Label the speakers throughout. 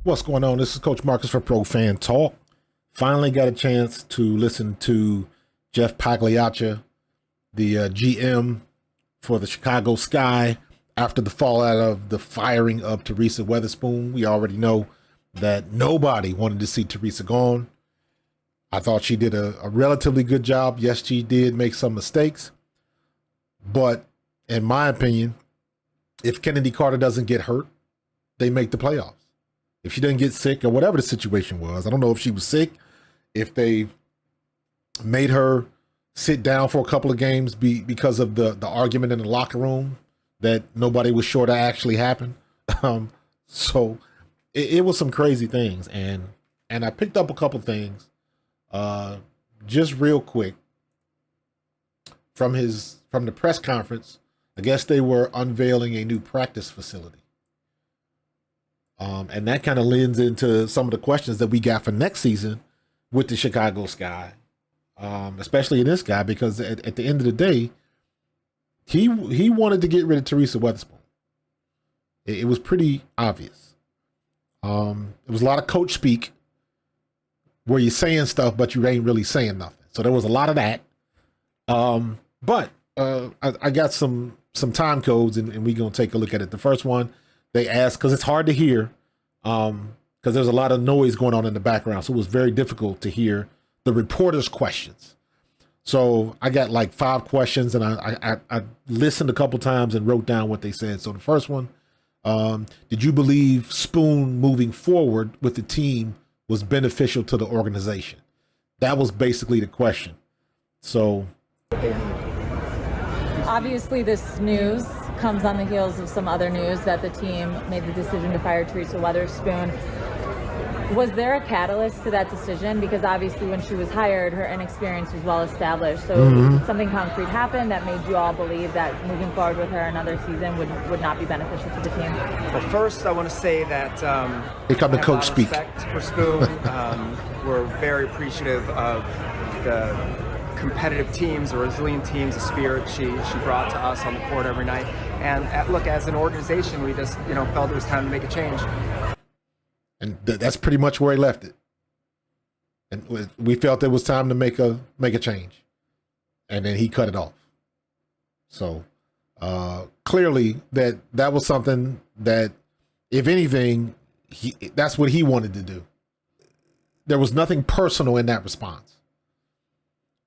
Speaker 1: What's going on? This is Coach Marcus for Pro Fan Talk. Finally got a chance to listen to Jeff Pagliocca, the GM for the Chicago Sky, after the fallout of the firing of Teresa Weatherspoon. We already know that nobody wanted to see Teresa gone. I thought she did a relatively good job. Yes, she did make some mistakes. But in my opinion, if Kennedy Carter doesn't get hurt, they make the playoffs. If she doesn't get sick or whatever the situation was, I don't know if she was sick, if they made her sit down for a couple of games because of the argument in the locker room that nobody was sure to actually happen. So it was some crazy things. And I picked up a couple things just real quick from the press conference. I guess they were unveiling a new practice facility. And that kind of lends into some of the questions that we got for next season with the Chicago Sky, especially in this guy, because at the end of the day, he wanted to get rid of Teresa Weatherspoon. It was pretty obvious. It was a lot of coach speak where you're saying stuff, but you ain't really saying nothing. So there was a lot of that. But I got some time codes, and we're going to take a look at it. The first one, they asked, because it's hard to hear, because there's a lot of noise going on in the background. So it was very difficult to hear the reporters' questions. So I got like 5 questions, and I listened a couple times and wrote down what they said. So the first one, did you believe Spoon moving forward with the team was beneficial to the organization? That was basically the question. So
Speaker 2: obviously this news comes on the heels of some other news that the team made the decision to fire Teresa Weatherspoon. Was there a catalyst to that decision? Because obviously when she was hired, her inexperience was well established. So something concrete happened that made you all believe that moving forward with her another season would not be beneficial to the team?
Speaker 3: Well, first I want to say that
Speaker 1: here come the coach speak.
Speaker 3: Respect for Spoon. We're very appreciative of the competitive teams, the resilient teams, the spirit she brought to us on the court every night. And look, as an organization, we just felt it was time to make a change.
Speaker 1: And that's pretty much where he left it. And we felt it was time to make a change, and then he cut it off. So clearly that was something that, if anything, that's what he wanted to do. There was nothing personal in that response.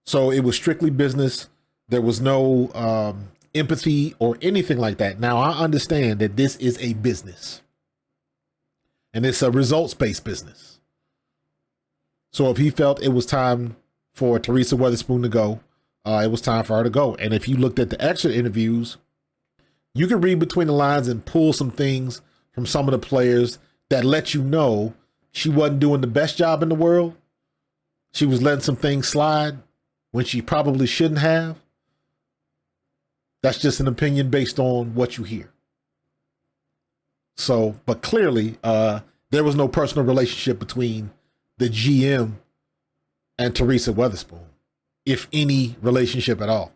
Speaker 1: So it was strictly business. There was no empathy or anything like that. Now, I understand that this is a business, and it's a results-based business. So if he felt it was time for Teresa Weatherspoon to go, it was time for her to go. And if you looked at the exit interviews, you could read between the lines and pull some things from some of the players that let you know she wasn't doing the best job in the world. She was letting some things slide when she probably shouldn't have. That's just an opinion based on what you hear. So, but clearly, there was no personal relationship between the GM and Teresa Weatherspoon, if any relationship at all.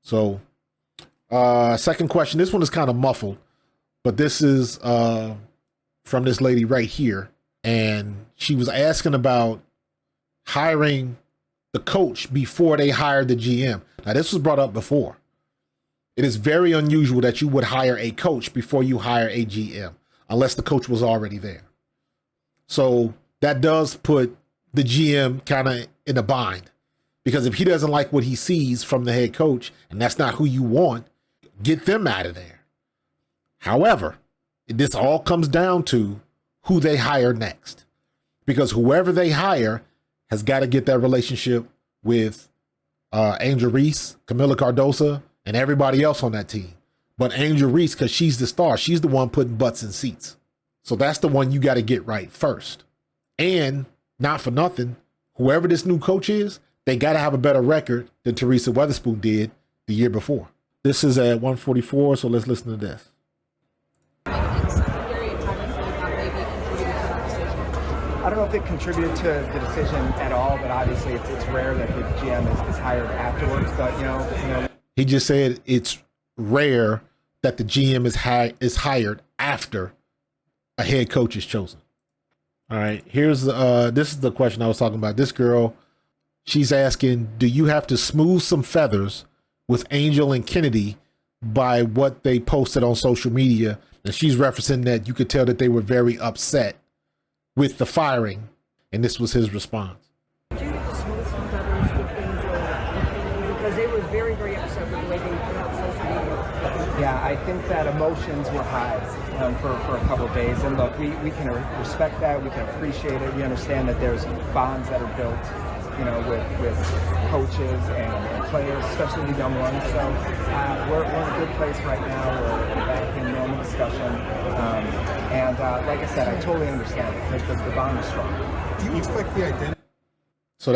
Speaker 1: So, second question, this one is kind of muffled, but this is from this lady right here. And she was asking about hiring the coach before they hired the GM. Now, this was brought up before. It is very unusual that you would hire a coach before you hire a GM, unless the coach was already there. So that does put the GM kind of in a bind, because if he doesn't like what he sees from the head coach, and that's not who you want, get them out of there. However, this all comes down to who they hire next, because whoever they hire has got to get that relationship with Angel Reese, Camila Cardosa, and everybody else on that team. But Angel Reese, because she's the star, she's the one putting butts in seats. So that's the one you got to get right first. And not for nothing, whoever this new coach is, they got to have a better record than Teresa Weatherspoon did the year before. This is at 1:44, so let's listen to this.
Speaker 3: I don't know if it contributed to the decision at all, but obviously it's rare that the GM is hired afterwards. But you know,
Speaker 1: he just said it's rare that the GM is hired after a head coach is chosen. All right. Here's this is the question I was talking about. This girl, she's asking, do you have to smooth some feathers with Angel and Kennedy by what they posted on social media? And she's referencing that you could tell that they were very upset with the firing. And this was his response.
Speaker 4: Do you need to smooth some feathers with Angel and Kennedy? Because they were very, very upset with the way they put out social media.
Speaker 3: Yeah, I think that emotions were high for a couple of days. And look, we can respect that. We can appreciate it. We understand that there's bonds that are built, with coaches and players, especially the young ones. So we're in a good place right now. We're back in normal discussion. And like I said, I totally understand it because the bond is strong.
Speaker 5: Do you expect the identity?
Speaker 1: So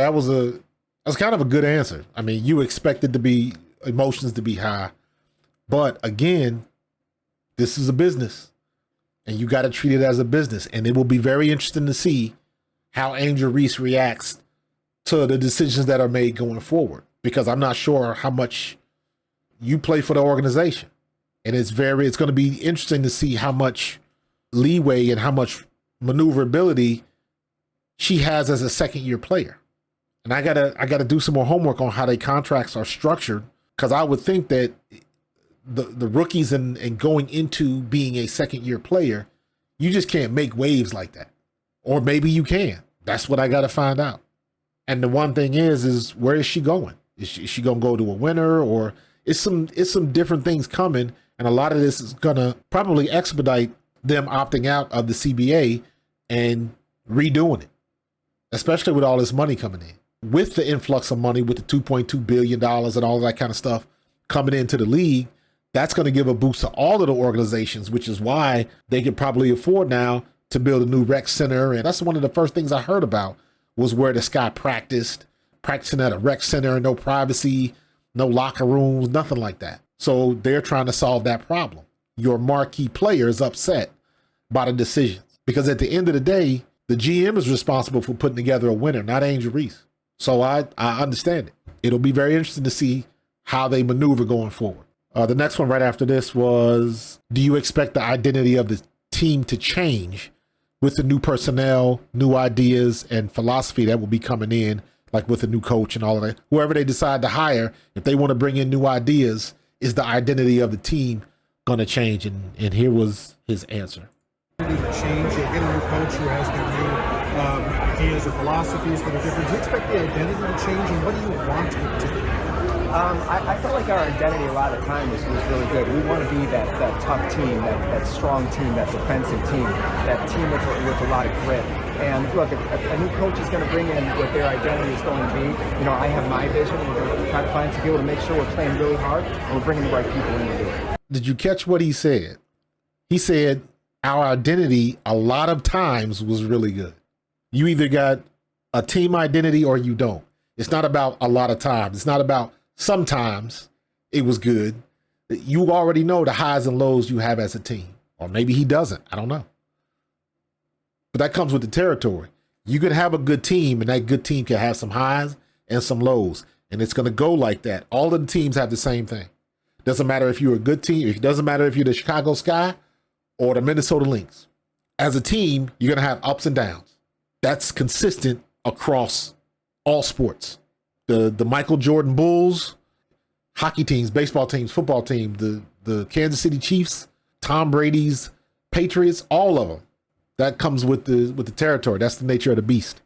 Speaker 1: that's kind of a good answer. I mean, you expected emotions to be high, but again, this is a business and you got to treat it as a business. And it will be very interesting to see how Angel Reese reacts to the decisions that are made going forward, because I'm not sure how much you play for the organization. And it's going to be interesting to see how much leeway and how much maneuverability she has as a second year player. And I gotta do some more homework on how their contracts are structured, because I would think that the rookies and going into being a second year player, you just can't make waves like that. Or maybe you can. That's what I got to find out. And the one thing is where is she going? Is she going to go to a winner, or it's some different things coming? And a lot of this is going to probably expedite them opting out of the CBA and redoing it, especially with all this money coming in. With the influx of money, with the $2.2 billion and all that kind of stuff coming into the league, that's going to give a boost to all of the organizations, which is why they can probably afford now to build a new rec center. And that's one of the first things I heard about was where the Sky practicing at a rec center, no privacy, no locker rooms, nothing like that. So they're trying to solve that problem. Your marquee player is upset by the decisions, because at the end of the day, the GM is responsible for putting together a winner, not Angel Reese. So I understand it. It'll be very interesting to see how they maneuver going forward. The next one right after this was, do you expect the identity of the team to change with the new personnel, new ideas, and philosophy that will be coming in, like with a new coach and all of that? Whoever they decide to hire, if they want to bring in new ideas, is the identity of the team going to change? And here was his answer.
Speaker 5: Change. You get a new coach who has the new ideas and philosophies that are different. Do you expect the identity to change, and what do you want it to be?
Speaker 3: I felt like our identity a lot of time was really good. We want to be that tough team, that strong team, that defensive team, that team with a lot of grit. And look, a new coach is going to bring in what their identity is going to be. I have my vision. We're going to try to find some people to make sure we're playing really hard and we're bringing the right people in to do it.
Speaker 1: Did you catch what he said? He said our identity a lot of times was really good. You either got a team identity or you don't. It's not about a lot of times. It's not about sometimes it was good. You already know the highs and lows you have as a team. Or maybe he doesn't. I don't know. But that comes with the territory. You could have a good team, and that good team can have some highs and some lows. And it's going to go like that. All of the teams have the same thing. Doesn't matter if you're a good team. It doesn't matter if you're the Chicago Sky or the Minnesota Lynx. As a team, you're going to have ups and downs. That's consistent across all sports. The Michael Jordan Bulls, hockey teams, baseball teams, football team, the Kansas City Chiefs, Tom Brady's Patriots, all of them. That comes with the territory. That's the nature of the beast.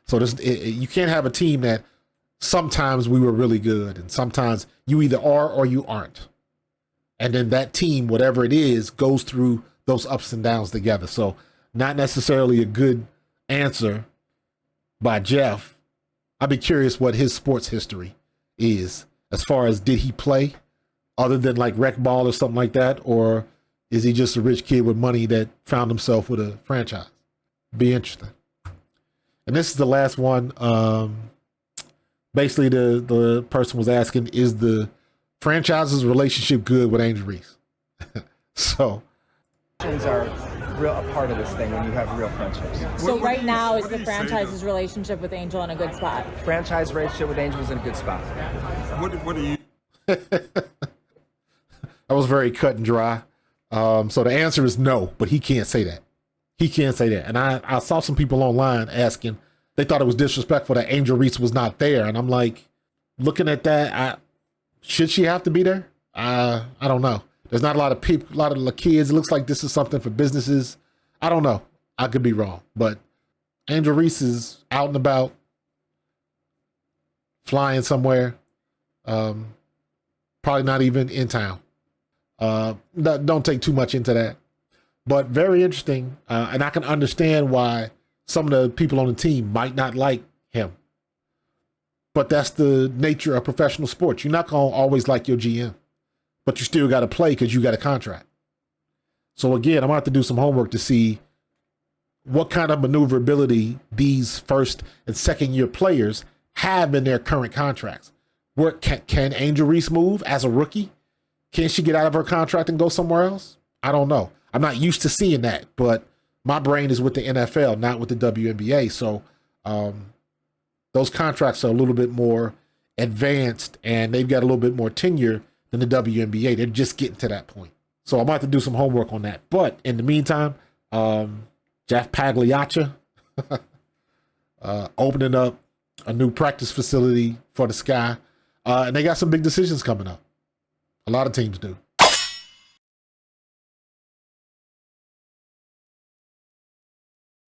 Speaker 1: So you can't have a team that sometimes we were really good and sometimes you either are or you aren't. And then that team, whatever it is, goes through those ups and downs together. So not necessarily a good answer by Jeff. I'd be curious what his sports history is, as far as did he play other than like rec ball or something like that, or is he just a rich kid with money that found himself with a franchise? Be interesting. And this is the last one. Basically, the person was asking, is the franchise's relationship good with Angel Reese? So
Speaker 3: Friends are a part of this thing when you have real friendships.
Speaker 2: So right now, is the franchise's relationship with Angel in a good spot?
Speaker 3: Franchise relationship with Angel is in a good spot.
Speaker 5: What do you?
Speaker 1: that was very cut and dry. So the answer is no, but he can't say that. he can't say that. And I saw some people online asking, they thought it was disrespectful that Angel Reese was not there. And I'm like, looking at that, should she have to be there? I don't know. There's not a lot of people, a lot of the kids. It looks like this is something for businesses. I don't know. I could be wrong. But Angel Reese is out and about, flying somewhere. Probably not even in town. Don't take too much into that. But very interesting. And I can understand why some of the people on the team might not like him. But that's the nature of professional sports. You're not going to always like your GM. But you still got to play because you got a contract. So again, I'm going to have to do some homework to see what kind of maneuverability these first and second year players have in their current contracts. Where can Angel Reese move as a rookie? Can she get out of her contract and go somewhere else? I don't know. I'm not used to seeing that, but my brain is with the NFL, not with the WNBA. So those contracts are a little bit more advanced and they've got a little bit more tenure than the WNBA. They're just getting to that point. So I'm about to do some homework on that. But in the meantime, Jeff Pagliocca opening up a new practice facility for the Sky. And they got some big decisions coming up. A lot of teams do.